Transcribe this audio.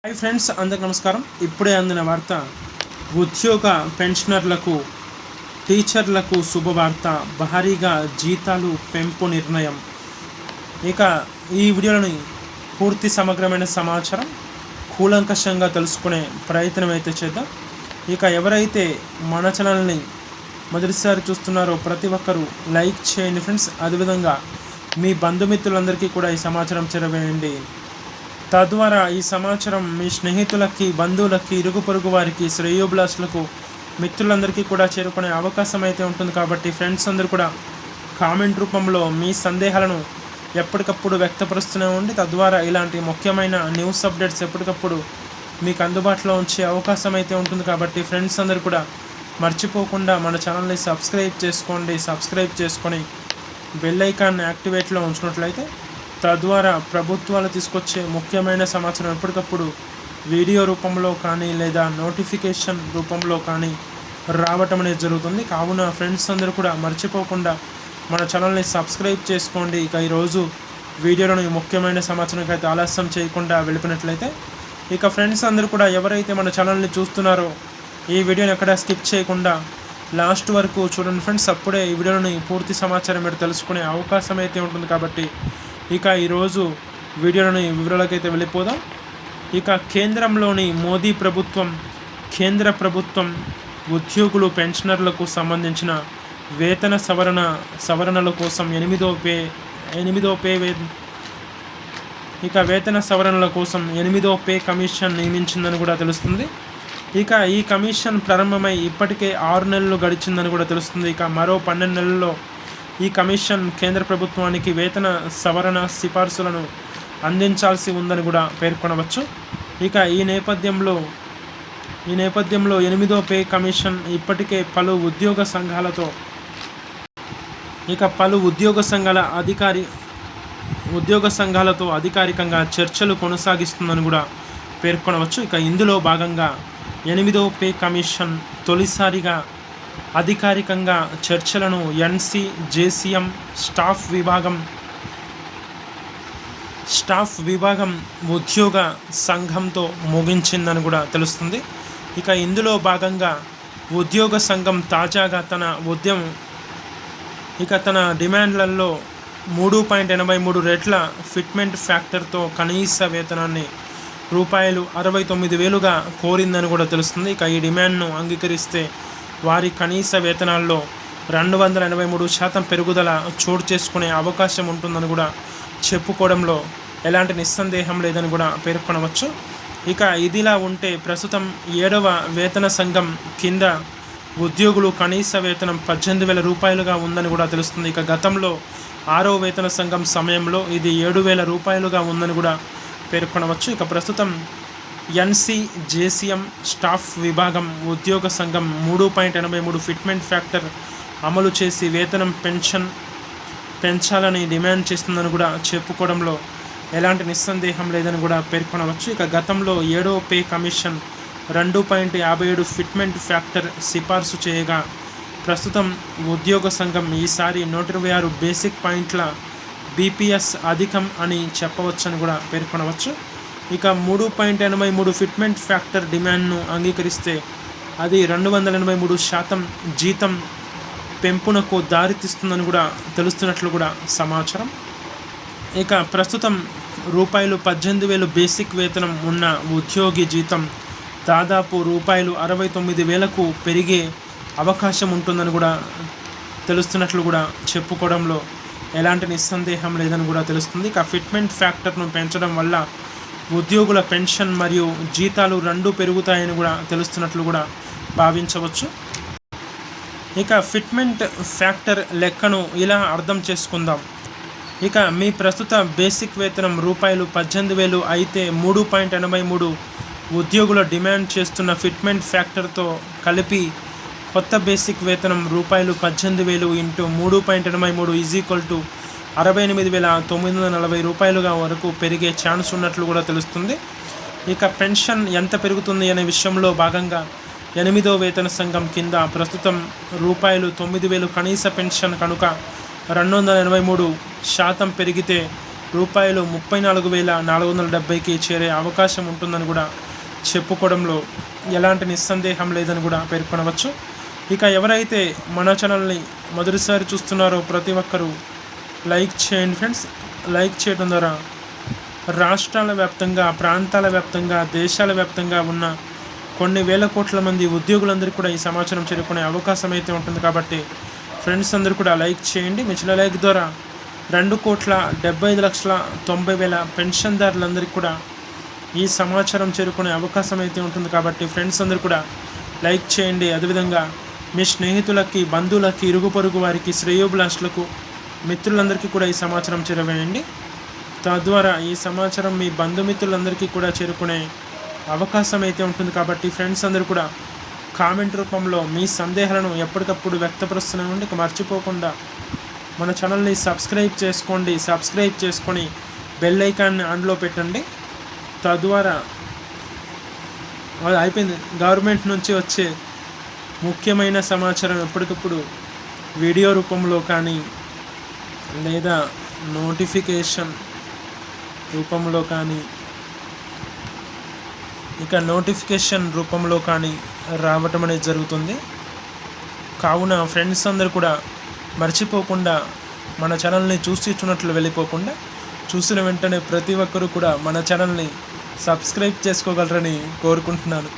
Hi friends, అందరికి నమస్కారం. ఇప్పుడే అందిన వార్త. ఉద్యోగ పెన్షనర్లకు, టీచర్లకు శుభవార్త. భారీగా జీతాలు పెంపు నిర్ణయం. ఇక ఈ వీడియోలోని పూర్తి సమగ్రమైన సమాచారం కూలంకషంగా తెలుసుకునే ప్రయత్నం అయితే చేద్దాం. ఇక ఎవరైతే మన ఛానల్ని మొదటిసారి చూస్తున్నారో ప్రతి ఒక్కరూ లైక్ చేయండి ఫ్రెండ్స్. అదేవిధంగా మీ బంధుమిత్రులందరికీ కూడా ఈ సమాచారం చేరవేయండి. తద్వారా ఈ సమాచారం మీ స్నేహితులకి, బంధువులకి, ఇరుగు పొరుగు వారికి, శ్రేయోభిలాషులకు, మిత్రులందరికీ కూడా చేరుకునే అవకాశం అయితే ఉంటుంది. కాబట్టి ఫ్రెండ్స్ అందరూ కూడా కామెంట్ రూపంలో మీ సందేహాలను ఎప్పటికప్పుడు వ్యక్తపరుస్తూనే ఉండి, తద్వారా ఇలాంటి ముఖ్యమైన న్యూస్ అప్డేట్స్ ఎప్పటికప్పుడు మీకు అందుబాటులో ఉంచే అవకాశం అయితే ఉంటుంది. కాబట్టి ఫ్రెండ్స్ అందరూ కూడా మర్చిపోకుండా మన ఛానల్ని సబ్స్క్రైబ్ చేసుకోండి. సబ్స్క్రైబ్ చేసుకొని బెల్ ఐకాన్ యాక్టివేట్లో ఉంచినట్లయితే తద్వారా ప్రభుత్వాలు తీసుకొచ్చే ముఖ్యమైన సమాచారం ఎప్పటికప్పుడు వీడియో రూపంలో కానీ లేదా నోటిఫికేషన్ రూపంలో కానీ రావటం అనేది జరుగుతుంది. కావున ఫ్రెండ్స్ అందరూ కూడా మర్చిపోకుండా మన ఛానల్ని సబ్స్క్రైబ్ చేసుకోండి. ఇక ఈరోజు వీడియోలోని ముఖ్యమైన సమాచారం అయితే ఆలస్యం చేయకుండా వెళ్ళిపోయినట్లయితే, ఇక ఫ్రెండ్స్ అందరూ కూడా ఎవరైతే మన ఛానల్ని చూస్తున్నారో ఈ వీడియోని ఎక్కడ స్కిప్ చేయకుండా లాస్ట్ వరకు చూడండి ఫ్రెండ్స్. అప్పుడే ఈ వీడియోలోని పూర్తి సమాచారం మీరు తెలుసుకునే అవకాశం అయితే ఉంటుంది. కాబట్టి ఇక ఈరోజు వీడియోలోని వివరాలకైతే వెళ్ళిపోదాం. ఇక కేంద్రంలోని మోదీ ప్రభుత్వం, కేంద్ర ప్రభుత్వం ఉద్యోగులు, పెన్షనర్లకు సంబంధించిన వేతన సవరణల కోసం వేతన సవరణల కోసం 8వ పే కమిషన్ నియమించిందని కూడా తెలుస్తుంది. ఇక ఈ కమిషన్ ప్రారంభమై ఇప్పటికే 6 నెలలు గడిచిందని కూడా తెలుస్తుంది. ఇక మరో 12 నెలల్లో ఈ కమిషన్ కేంద్ర ప్రభుత్వానికి వేతన సవరణ సిఫార్సులను అందించాల్సి ఉందని కూడా పేర్కొనవచ్చు. ఇక ఈ నేపథ్యంలో 8వ పే కమిషన్ ఇప్పటికే పలు ఉద్యోగ సంఘాలతో అధికారికంగా చర్చలు కొనసాగిస్తుందని కూడా పేర్కొనవచ్చు. ఇక ఇందులో భాగంగా 8వ పే కమిషన్ తొలిసారిగా అధికారికంగా చర్చలను ఎన్సి, జేసీఎం, స్టాఫ్ విభాగం ఉద్యోగ సంఘంతో ముగించిందని కూడా తెలుస్తుంది. ఇక ఇందులో భాగంగా ఉద్యోగ సంఘం తాజాగా తన డిమాండ్లలో 3.83 రెట్ల ఫిట్మెంట్ ఫ్యాక్టర్తో కనీస వేతనాన్ని రూపాయలు 69,000గా కోరిందని కూడా తెలుస్తుంది. ఇక ఈ డిమాండ్ను అంగీకరిస్తే వారి కనీస వేతనాల్లో 283% పెరుగుదల చోటు చేసుకునే అవకాశం ఉంటుందని కూడా చెప్పుకోవడంలో ఎలాంటి నిస్సందేహం లేదని కూడా పేర్కొనవచ్చు. ఇక ఇదిలా ఉంటే ప్రస్తుతం 7వ వేతన సంఘం కింద ఉద్యోగులు కనీస వేతనం 18,000 రూపాయలుగా ఉందని కూడా తెలుస్తుంది. ఇక గతంలో 6వ వేతన సంఘం సమయంలో ఇది 7,000 రూపాయలుగా ఉందని కూడా పేర్కొనవచ్చు. ఇక ప్రస్తుతం ఎన్సి, జేసీఎం, స్టాఫ్ విభాగం ఉద్యోగ సంఘం 3.83 ఫిట్మెంట్ ఫ్యాక్టర్ అమలు చేసి వేతనం పెంచాలని డిమాండ్ చేస్తుందని కూడా చెప్పుకోవడంలో ఎలాంటి నిస్సందేహం లేదని కూడా పేర్కొనవచ్చు. ఇక గతంలో 7వ పే కమిషన్ 2.57 ఫిట్మెంట్ ఫ్యాక్టర్ సిఫార్సు చేయగా ప్రస్తుతం ఉద్యోగ సంఘం ఈసారి 126 బేసిక్ పాయింట్ల బీపీఎస్ అధికం అని చెప్పవచ్చని కూడా పేర్కొనవచ్చు. ఇక 3.83 ఫిట్మెంట్ ఫ్యాక్టర్ డిమాండ్ను అంగీకరిస్తే అది 283% జీతం పెంపునకు దారితీస్తుందని కూడా తెలుస్తున్నట్లు కూడా సమాచారం. ఇక ప్రస్తుతం రూపాయలు 18,000 బేసిక్ వేతనం ఉన్న ఉద్యోగి జీతం దాదాపు రూపాయలు 69,000కు పెరిగే అవకాశం ఉంటుందని కూడా తెలుస్తున్నట్లు కూడా చెప్పుకోవడంలో ఎలాంటి నిస్సందేహం లేదని కూడా తెలుస్తుంది. ఇక ఫిట్మెంట్ ఫ్యాక్టర్ను పెంచడం వల్ల ఉద్యోగుల పెన్షన్ మరియు జీతాలు 2 పెరుగుతాయని కూడా తెలుస్తున్నట్లు కూడా భావించవచ్చు. ఇక ఫిట్మెంట్ ఫ్యాక్టర్ లెక్కను ఇలా అర్థం చేసుకుందాం. ఇక మీ ప్రస్తుత బేసిక్ వేతనం రూపాయలు 18,000 అయితే 3.83 ఉద్యోగుల డిమాండ్ చేస్తున్న ఫిట్మెంట్ ఫ్యాక్టర్తో కలిపి కొత్త బేసిక్ వేతనం రూపాయలు 18,000 ఇంటూ 3.83 68,940 రూపాయలుగా వరకు పెరిగే ఛాన్స్ ఉన్నట్లు కూడా తెలుస్తుంది. ఇక పెన్షన్ ఎంత పెరుగుతుంది అనే విషయంలో భాగంగా 8వ వేతన సంఘం కింద ప్రస్తుతం రూపాయలు 9,000 కనీస పెన్షన్ కనుక 283% పెరిగితే రూపాయలు 34,470కి చేరే అవకాశం ఉంటుందని కూడా చెప్పుకోవడంలో ఎలాంటి నిస్సందేహం లేదని కూడా పేర్కొనవచ్చు. ఇక ఎవరైతే మన ఛానల్ని మొదటిసారి చూస్తున్నారో ప్రతి ఒక్కరూ లైక్ చేయండి ఫ్రెండ్స్. లైక్ చేయడం ద్వారా రాష్ట్రాల వ్యాప్తంగా, ప్రాంతాల వ్యాప్తంగా, దేశాల వ్యాప్తంగా ఉన్న కొన్ని వేల కోట్ల మంది ఉద్యోగులందరికీ కూడా ఈ సమాచారం చేరుకునే అవకాశం అయితే ఉంటుంది. కాబట్టి ఫ్రెండ్స్ అందరూ కూడా లైక్ చేయండి. మీ చిన్న లైక్ ద్వారా 2,75,90,000 పెన్షన్దారులందరికీ కూడా ఈ సమాచారం చేరుకునే అవకాశం అయితే ఉంటుంది. కాబట్టి ఫ్రెండ్స్ అందరూ కూడా లైక్ చేయండి. అదేవిధంగా మీ స్నేహితులకి, బంధువులకి, ఇరుగు పొరుగు వారికి, శ్రేయోభిలాషులకు, మిత్రులందరికీ కూడా ఈ సమాచారం చేరవేయండి. తద్వారా ఈ సమాచారం మీ బంధుమిత్రులందరికీ కూడా చేరుకునే అవకాశం అయితే ఉంటుంది. కాబట్టి ఫ్రెండ్స్ అందరూ కూడా కామెంట్ రూపంలో మీ సందేహాలను ఎప్పటికప్పుడు వ్యక్తపరుస్తూనే ఉండి మర్చిపోకుండా మన ఛానల్ని సబ్స్క్రైబ్ చేసుకోండి. సబ్స్క్రైబ్ చేసుకొని బెల్ ఐకాన్ని ఆన్లో పెట్టండి. తద్వారా అయిపోయింది గవర్నమెంట్ నుంచి వచ్చే ముఖ్యమైన సమాచారం ఎప్పటికప్పుడు వీడియో రూపంలో కానీ లేదా నోటిఫికేషన్ రూపంలో కానీ రావటం అనేది జరుగుతుంది. కావున ఫ్రెండ్స్ అందరూ కూడా మర్చిపోకుండా మన ఛానల్ని చూస్తున్నట్లు వెళ్ళిపోకుండా చూసిన వెంటనే ప్రతి ఒక్కరూ కూడా మన ఛానల్ని సబ్స్క్రైబ్ చేసుకోగలరని కోరుకుంటున్నాను.